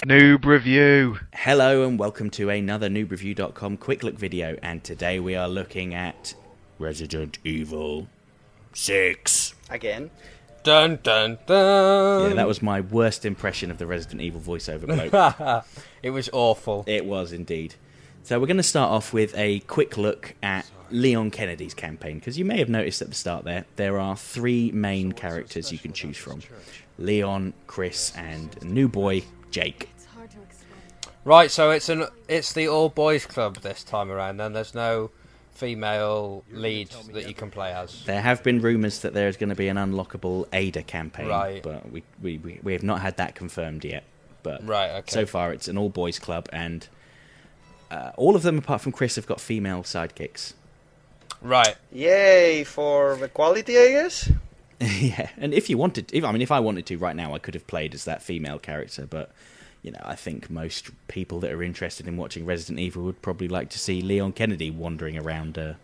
Noob Review. Hello and welcome to another noobreview.com quick look video, and today we are looking at Resident Evil 6. Again. Dun dun dun. Yeah, that was my worst impression of the Resident Evil voiceover bloke. It was awful. It was indeed. So we're going to start off with a quick look at Leon Kennedy's campaign, because you may have noticed at the start there are three main characters you can choose from. Leon, Chris, and new boy, Jake. Right, so it's the all boys club this time around. Then there's no female lead that you can play as. There have been rumours that there is going to be an unlockable Ada campaign, Right. but we have not had that confirmed yet. But Right, okay. so far it's an all boys club, and all of them apart from Chris have got female sidekicks. Right. Yay for equality, I guess. Yeah, and if I wanted to right now, I could have played as that female character, but you know, I think most people that are interested in watching Resident Evil would probably like to see Leon Kennedy wandering around an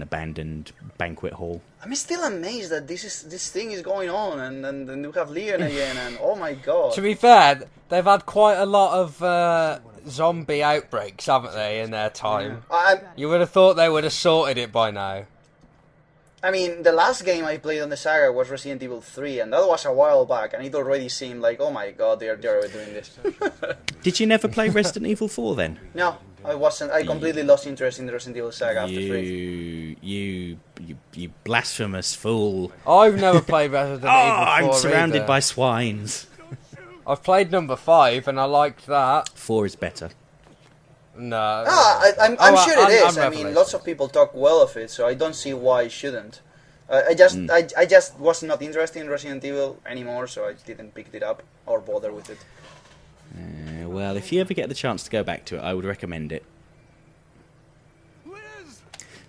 abandoned banquet hall. I'm still amazed that this thing is going on, and we have Leon again, and oh my god. To be fair, they've had quite a lot of zombie outbreaks, haven't they, in their time? You would have thought they would have sorted it by now. I mean, the last game I played on the saga was Resident Evil 3, and that was a while back, and it already seemed like, oh my god, they're doing this. Did you never play Resident Evil 4 then? No, I wasn't. I completely lost interest in the Resident Evil saga after 3. You blasphemous fool. I've never played Resident Evil 4 I'm surrounded either. by swines. I've played number 5 and I liked that. 4 is better. No. I'm sure it is. I mean, Revelation. lots of people talk well of it, so I don't see why it shouldn't. I just was not interested in Resident Evil anymore, so I didn't pick it up or bother with it. Well, if you ever get the chance to go back to it, I would recommend it.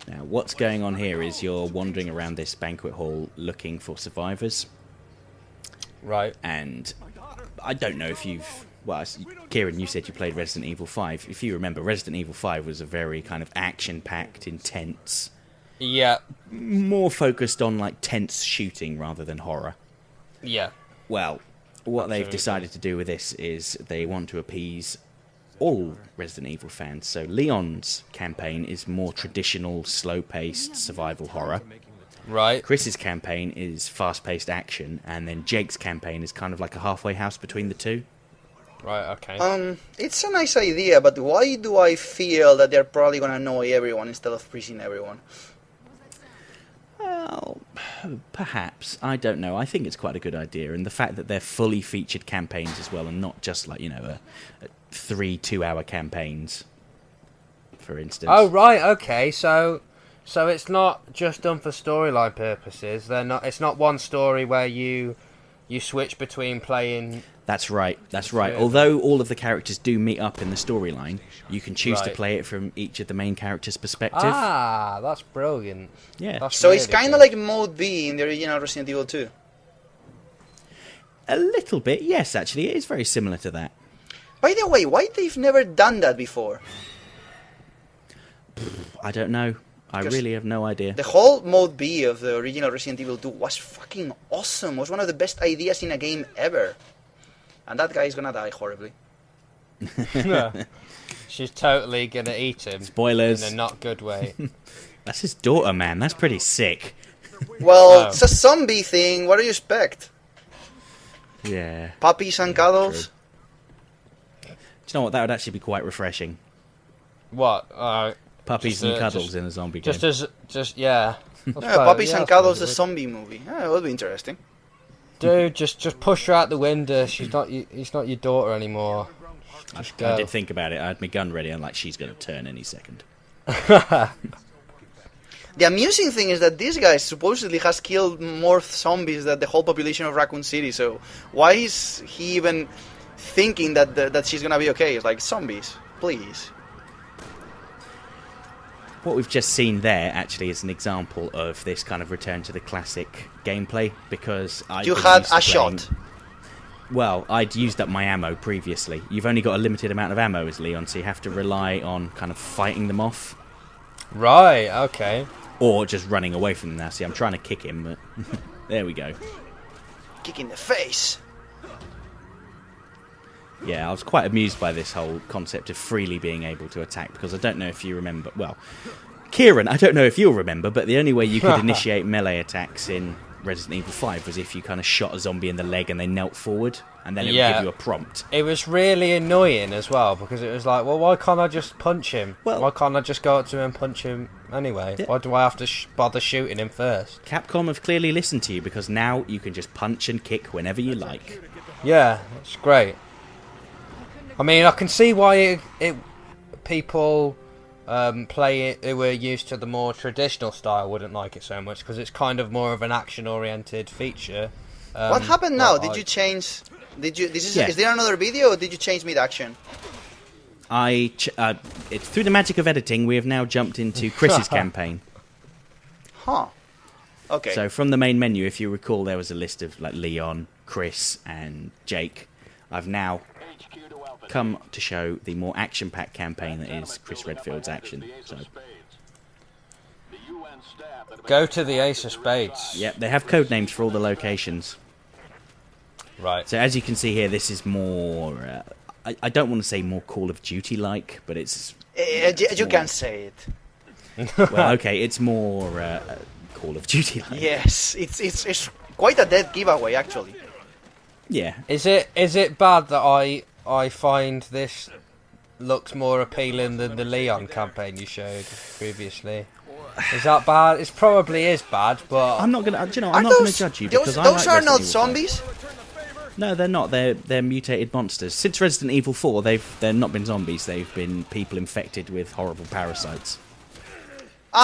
Now, what's going on here is you're wandering around this banquet hall looking for survivors. Right. And I don't know if you've... Well, Kieran, you said you played Resident Evil 5. If you remember, Resident Evil 5 was a very kind of action-packed, intense... Yeah. More focused on, like, tense shooting rather than horror. Yeah. Well, what they've Absolutely. decided to do with this is they want to appease all Resident Evil fans. So Leon's campaign is more traditional, slow-paced survival horror. Right. Chris's campaign is fast-paced action, and then Jake's campaign is kind of like a halfway house between the two. Right, okay. It's a nice idea, but why do I feel that they're probably gonna annoy everyone instead of pleasing everyone? Well, perhaps. I don't know. I think it's quite a good idea, and the fact that they're fully featured campaigns as well, and not just like, you know, a 3 2-hour campaigns, for instance. Oh, right, okay. So it's not just done for storyline purposes. It's not one story where you switch between playing. That's right. Yeah. Although all of the characters do meet up in the storyline, you can choose to Right. play it from each of the main characters' perspective. Ah, that's brilliant. Yeah. That's So it's really kind of good. like Mode B in the original Resident Evil 2. A little bit, yes, actually. It is very similar to that. By the way, why they've never done that before? I don't know. I Because really have no idea. The whole Mode B of the original Resident Evil 2 was fucking awesome. Was one of the best ideas in a game ever. And that guy is gonna die horribly. She's totally gonna eat him. Spoilers. In a not good way. That's his daughter, man. That's pretty sick. Well, Oh. it's a zombie thing. What do you expect? Yeah. Puppies and cuddles? Do you know what? That would actually be quite refreshing. What? Puppies Just, and cuddles just- in a zombie game. Yeah, Yeah, Puppies and that's Cuddles, good. the zombie movie. Yeah, it would be interesting. Dude, just push her out the window. He's not your daughter anymore. Just go. I did think about it. I had my gun ready. I'm like, she's going to turn any second. The amusing thing is that this guy supposedly has killed more zombies than the whole population of Raccoon City, so why is he even thinking that she's gonna be okay? It's like, zombies, please. What we've just seen there actually is an example of this kind of return to the classic gameplay, because You had a shot. Well, I'd used up my ammo previously. You've only got a limited amount of ammo as Leon, so you have to rely on kind of fighting them off. Right, okay. Or just running away from them now. See, I'm trying to kick him, but there we go. Kick in the face. Yeah, I was quite amused by this whole concept of freely being able to attack, because I don't know if you remember... Well, Kieran, I don't know if you'll remember, but the only way you could initiate melee attacks in Resident Evil 5 was if you kind of shot a zombie in the leg and they knelt forward, and then it would give you a prompt. It was really annoying as well, because it was like, well, why can't I just punch him? Well, why can't I just go up to him and punch him anyway? Why do I have to bother shooting him first? Capcom have clearly listened to you, because now you can just punch and kick whenever you like. Yeah, it's great. I mean, I can see why people play it who were used to the more traditional style wouldn't like it so much, because it's kind of more of an action-oriented feature. What happened now? Did you change? Is there another video, or did you change mid-action? It's through the magic of editing, we have now jumped into Chris's campaign. Huh. Okay. So from the main menu, if you recall, there was a list of like Leon, Chris, and Jake. I've now come to show the more action-packed campaign that is Chris Redfield's action. So. Go to the Ace of Spades. Yep, they have code names for all the locations. Right. So as you can see here, this is more... I don't want to say more Call of Duty-like, but it's... You can say it. Well, okay, it's more Call of Duty-like. Yes, it's quite a dead giveaway, actually. Yeah. Is it bad that I find this looks more appealing than the Leon campaign you showed previously? Is that bad? It probably is bad, but I'm not gonna. I'm not gonna judge you because those are not Evil zombies. 5. No, they're not. They're mutated monsters. Since Resident Evil 4, they're not been zombies. They've been people infected with horrible parasites.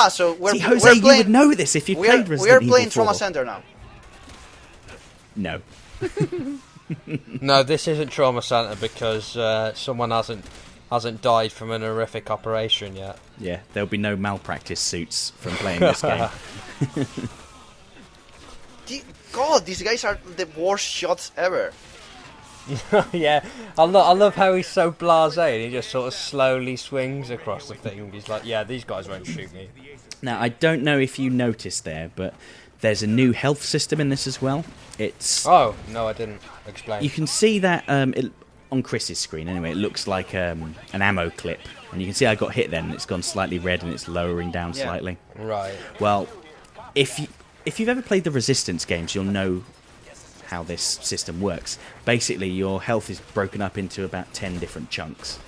So we're Jose, playing, you would know this if you played Resident Evil 4. We are playing Trauma Center now. No. No, this isn't Trauma Center because someone hasn't died from an horrific operation yet. Yeah, there'll be no malpractice suits from playing this game. God, these guys are the worst shots ever. Yeah, I love how he's so blasé and he just sort of slowly swings across the thing. He's like, yeah, these guys won't shoot me. Now, I don't know if you noticed there, but there's a new health system in this as well. It's... Oh, no, I didn't. Explain. You can see that on Chris's screen, anyway, it looks like an ammo clip. And you can see I got hit then, and it's gone slightly red and it's lowering down slightly. Right. Well, if you've ever played the Resistance games, you'll know how this system works. Basically, your health is broken up into about 10 different chunks.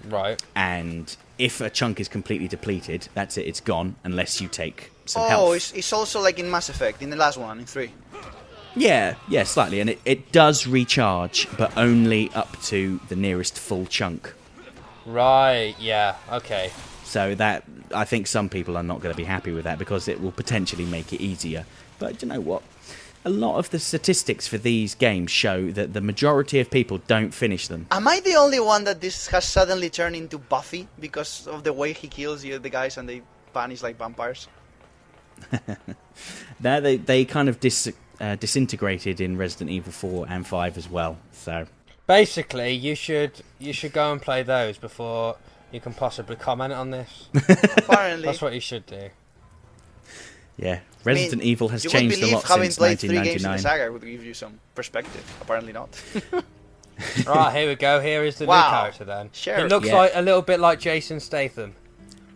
Right. And if a chunk is completely depleted, that's it, it's gone, unless you take some health. Oh, it's also like in Mass Effect, in the last one, in 3. Yeah, slightly. And it does recharge, but only up to the nearest full chunk. Right, yeah, okay. So that, I think some people are not going to be happy with that because it will potentially make it easier. But you know what? A lot of the statistics for these games show that the majority of people don't finish them. Am I the only one that this has suddenly turned into Buffy because of the way he kills the guys and they vanish like vampires? Now they kind of disintegrated in Resident Evil 4 and 5 as well. So basically, you should go and play those before you can possibly comment on this. Apparently, that's what you should do. Yeah, Resident Evil has changed a lot having since played 3 games in 1999. the saga would give you some perspective. Apparently not. Right, here we go. Here is the new character then. Sure. It looks like a little bit like Jason Statham.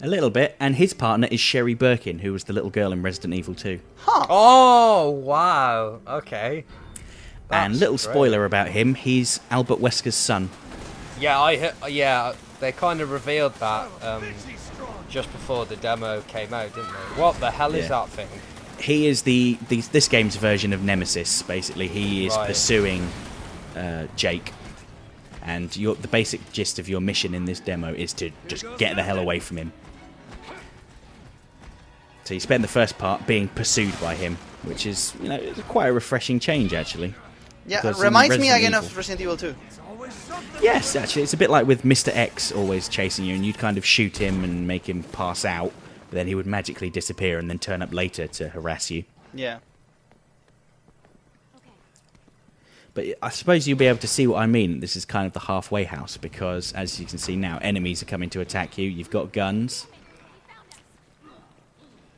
A little bit, and his partner is Sherry Birkin, who was the little girl in Resident Evil 2. Huh. Oh, wow. Okay. And little spoiler about him, he's Albert Wesker's son. Yeah, they kind of revealed that just before the demo came out, didn't they? What the hell is that thing? He is this game's version of Nemesis, basically. He is pursuing Jake. And the basic gist of your mission in this demo is to just get the hell away from him. So you spend the first part being pursued by him, which is, it's quite a refreshing change, actually. Yeah, it reminds me again of Resident Evil 2. Yes, actually, it's a bit like with Mr. X always chasing you, and you'd kind of shoot him and make him pass out, but then he would magically disappear and then turn up later to harass you. Yeah. But I suppose you'll be able to see what I mean. This is kind of the halfway house, because as you can see now, enemies are coming to attack you. You've got guns.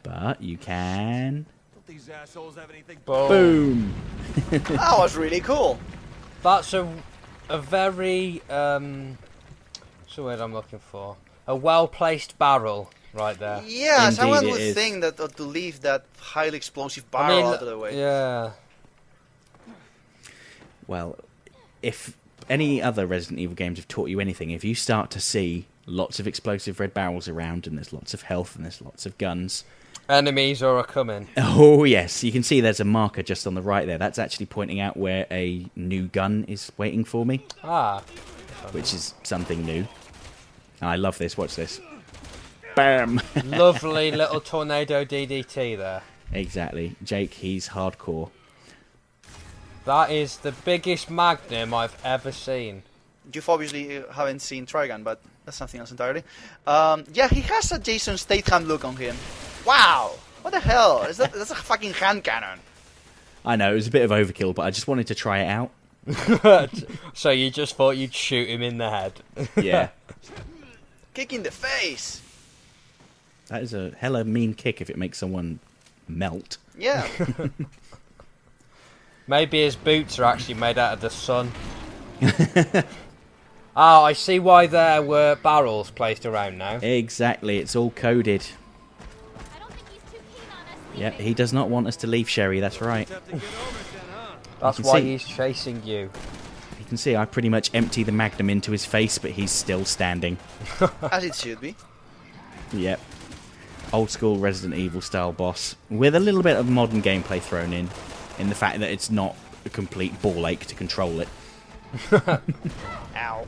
But you can... These assholes have anything? Boom! That was really cool. That's a a very what's the word I'm looking for? A well-placed barrel right there. Yeah, Indeed someone it would is. think that to leave that highly explosive barrel out of the way. Yeah. Well, if any other Resident Evil games have taught you anything, if you start to see lots of explosive red barrels around and there's lots of health and there's lots of guns... Enemies are coming. Oh, yes. You can see there's a marker just on the right there. That's actually pointing out where a new gun is waiting for me, Ah. which is something new. And I love this. Watch this. Bam! Lovely little tornado DDT there. Exactly. Jake, he's hardcore. That is the biggest magnum I've ever seen. You've obviously haven't seen Trigun, but that's something else entirely. Yeah, he has a Jason Statham look on him. Wow! What the hell? That's a fucking hand cannon. I know, it was a bit of overkill, but I just wanted to try it out. So you just thought you'd shoot him in the head? Yeah. Kick in the face! That is a hella mean kick if it makes someone melt. Yeah. Maybe his boots are actually made out of the sun. Ah, I see why there were barrels placed around now. Exactly, it's all coded. I don't think he's too keen on us Yeah, leaving. he does not want us to leave, Sherry, that's right. That's can why see- he's chasing you. You can see I pretty much empty the magnum into his face, but he's still standing. As it should be. Yep. Old school Resident Evil style boss, with a little bit of modern gameplay thrown in the fact that it's not a complete ball ache to control it. Ow.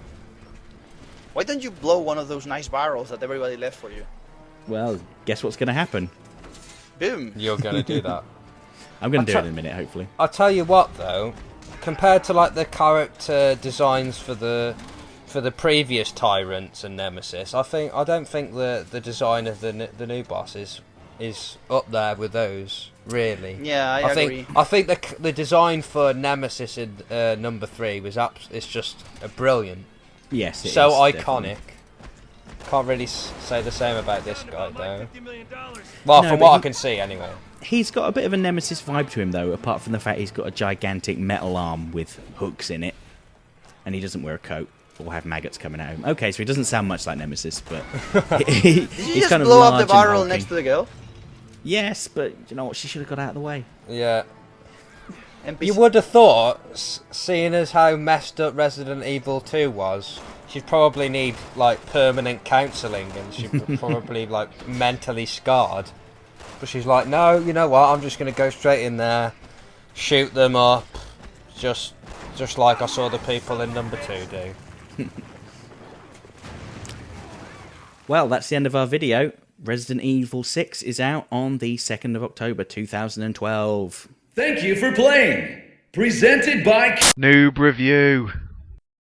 Why don't you blow one of those nice barrels that everybody left for you? Well, guess what's going to happen? Boom. You're gonna do that. I'm going to do I'll it in a minute, hopefully. I'll tell you what, though, compared to like the character designs for the previous tyrants and nemesis, I don't think the design of the new boss is up there with those. Really. Yeah, I agree. I think the design for nemesis in number 3 was it's just brilliant. Yes, it So is, iconic. definitely. Can't really say the same about this guy though. Well, No, from but what I he- can see, anyway. He's got a bit of a nemesis vibe to him, though, apart from the fact he's got a gigantic metal arm with hooks in it, and he doesn't wear a coat or have maggots coming at him. Okay, so he doesn't sound much like Nemesis, but Did you he's just kind of blow up large the and barrel hulking. next to the girl? Yes, but you know what? She should have got out of the way. Yeah. NPC. You would have thought, seeing as how messed up Resident Evil 2 was, she'd probably need like permanent counselling, and she'd probably like mentally scarred. But she's like, no, you know what? I'm just going to go straight in there, shoot them up, just like I saw the people in number 2 do. Well, that's the end of our video. Resident Evil 6 is out on the 2nd of October 2012. Thank you for playing. Presented by Noob Review.